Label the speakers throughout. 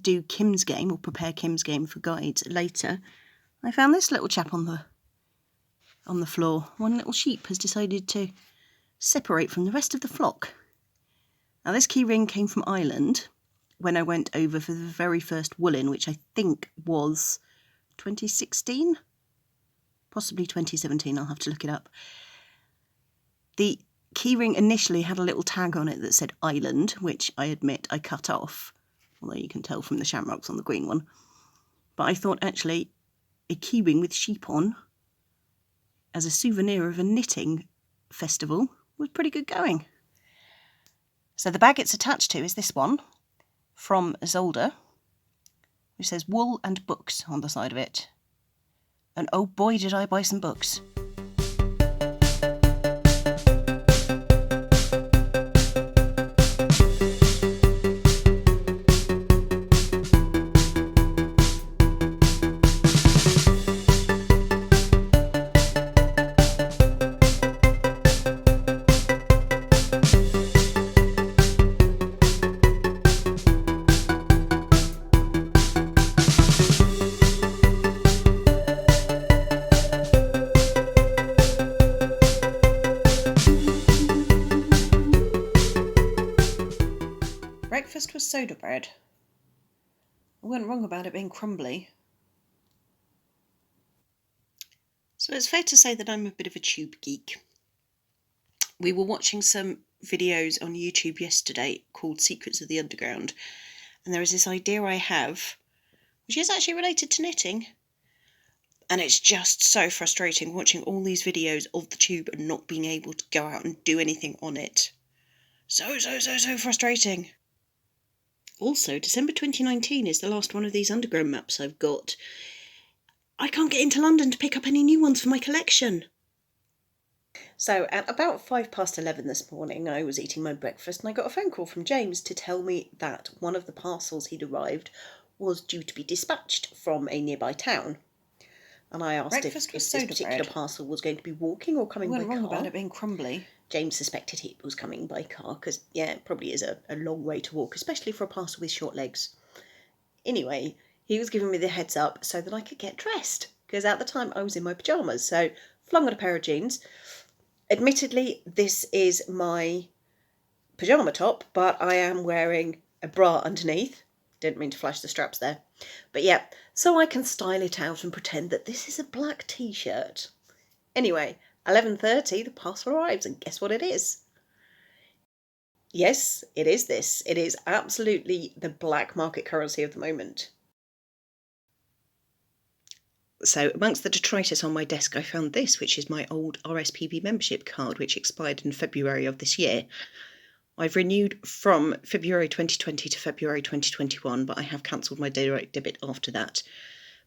Speaker 1: do Kim's game or prepare Kim's game for guides later, I found this little chap on the floor. One little sheep has decided to separate from the rest of the flock. Now this key ring came from Ireland when I went over for the very first wool-in, which I think was 2016, possibly 2017, I'll have to look it up. The keyring initially had a little tag on it that said Island, which I admit I cut off, although you can tell from the shamrocks on the green one. But I thought actually a keyring with sheep on as a souvenir of a knitting festival was pretty good going. So the bag it's attached to is this one from Zolder, which says wool and books on the side of it. And oh boy did I buy some books. Breakfast was soda bread. I wasn't wrong about it being crumbly. So it's fair to say that I'm a bit of a tube geek. We were watching some videos on YouTube yesterday called Secrets of the Underground, and there is this idea I have, which is actually related to knitting. And it's just so frustrating watching all these videos of the tube and not being able to go out and do anything on it. So frustrating. Also, December 2019 is the last one of these underground maps I've got. I can't get into London to pick up any new ones for my collection. So at about 11:05 this morning, I was eating my breakfast and I got a phone call from James to tell me that one of the parcels he'd arrived was due to be dispatched from a nearby town. And I asked if this particular parcel was going to be walking or coming by car. I wasn't wrong about it being crumbly. James suspected it was coming by car because, yeah, it probably is a long way to walk, especially for a parcel with short legs. Anyway, he was giving me the heads up so that I could get dressed, because at the time I was in my pyjamas, so flung on a pair of jeans. Admittedly, this is my pyjama top, but I am wearing a bra underneath. Didn't mean to flash the straps there. But yeah, so I can style it out and pretend that this is a black t-shirt. Anyway, 11:30, the parcel arrives, and guess what it is? Yes, it is this. It is absolutely the black market currency of the moment. So amongst the detritus on my desk, I found this, which is my old RSPB membership card, which expired in February of this year. I've renewed from February 2020 to February 2021, but I have cancelled my direct debit after that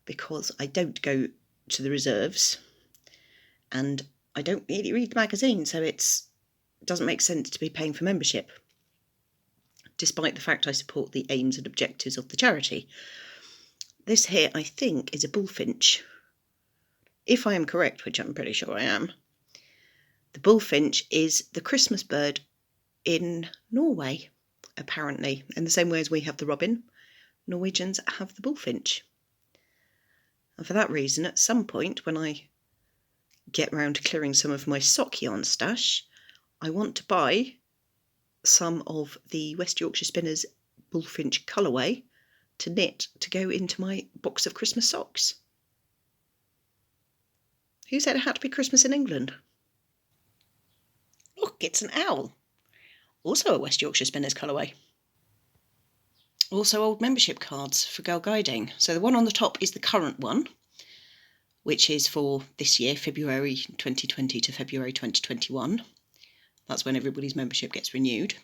Speaker 1: because I don't go to the reserves and I don't really read the magazine, so it doesn't make sense to be paying for membership, despite the fact I support the aims and objectives of the charity. This here, I think, is a bullfinch. If I am correct, which I'm pretty sure I am, the bullfinch is the Christmas bird in Norway, apparently. In the same way as we have the robin, Norwegians have the bullfinch. And for that reason, at some point, when I get round to clearing some of my sock yarn stash, I want to buy some of the West Yorkshire Spinners bullfinch colourway to knit to go into my box of Christmas socks. Who said it had to be Christmas in England? Look, it's an owl. Also a West Yorkshire Spinners colourway. Also old membership cards for Girl Guiding. So the one on the top is the current one, which is for this year, February 2020 to February 2021. That's when everybody's membership gets renewed.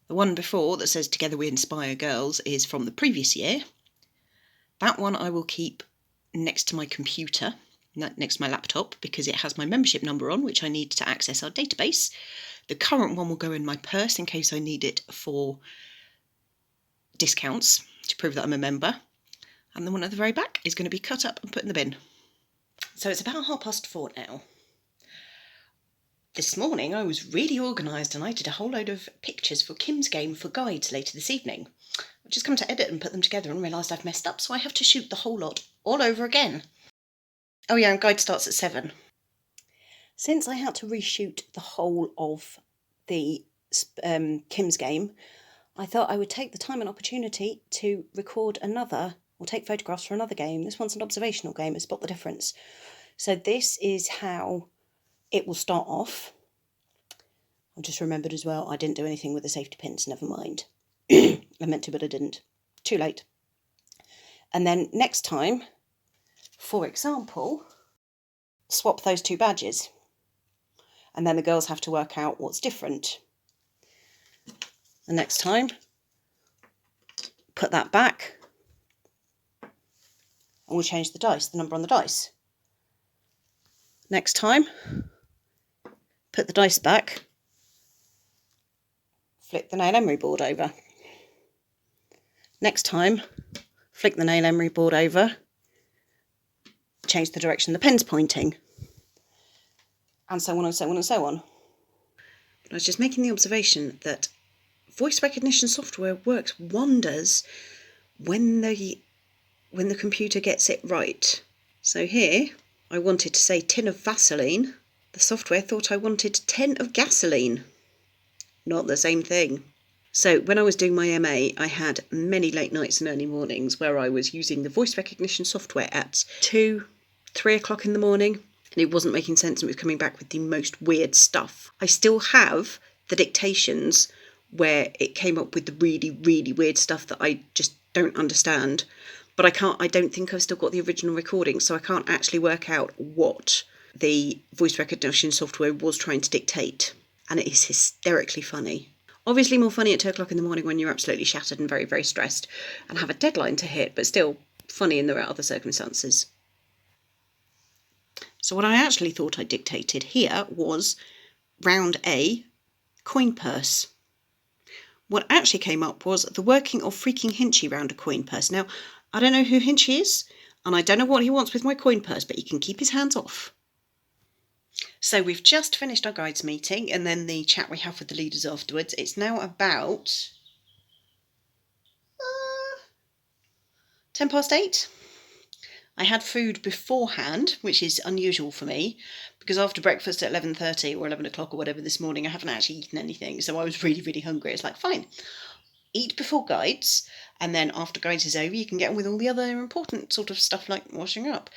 Speaker 1: The one before that says Together We Inspire Girls is from the previous year. That one I will keep next to my computer, next to my laptop, because it has my membership number on, which I need to access our database. The current one will go in my purse in case I need it for discounts to prove that I'm a member. And the one at the very back is going to be cut up and put in the bin. So it's about 4:30 now. This morning I was really organised and I did a whole load of pictures for Kim's game for guides later this evening. just come to edit and put them together and realised I've messed up, so I have to shoot the whole lot all over again. Oh yeah, and guide starts at 7. Since I had to reshoot the whole of the Kim's game, I thought I would take the time and opportunity to record another, or take photographs for another game. This one's an observational game, and spot the difference. So this is how it will start off. I just remembered as well, I didn't do anything with the safety pins, never mind. I meant to, but I didn't. Too late. And then next time, for example, swap those 2 badges. And then the girls have to work out what's different. The next time, put that back. And we'll change the dice, the number on the dice. Next time, put the dice back. Flip the nail emery board over. Next time, flick the nail emery board over, change the direction the pen's pointing, and so on and so on and so on. But I was just making the observation that voice recognition software works wonders when the computer gets it right. So here, I wanted to say tin of Vaseline. The software thought I wanted 10 of gasoline. Not the same thing. So when I was doing my MA, I had many late nights and early mornings where I was using the voice recognition software at 2, 3 o'clock in the morning, and it wasn't making sense and it was coming back with the most weird stuff. I still have the dictations where it came up with the really, really weird stuff that I just don't understand, but I don't think I've still got the original recording, so I can't actually work out what the voice recognition software was trying to dictate. And it is hysterically funny. Obviously more funny at 2 o'clock in the morning when you're absolutely shattered and very, very stressed and have a deadline to hit, but still funny in the other circumstances. So what I actually thought I dictated here was round A, coin purse. What actually came up was the working of freaking Hinchy round a coin purse. Now, I don't know who Hinchy is, and I don't know what he wants with my coin purse, but he can keep his hands off. So we've just finished our guides meeting and then the chat we have with the leaders afterwards. It's now about 8:10. I had food beforehand, which is unusual for me, because after breakfast at 11:30 or 11 o'clock or whatever this morning, I haven't actually eaten anything. So I was really, really hungry. It's like, fine, eat before guides, and then after guides is over, you can get on with all the other important sort of stuff like washing up.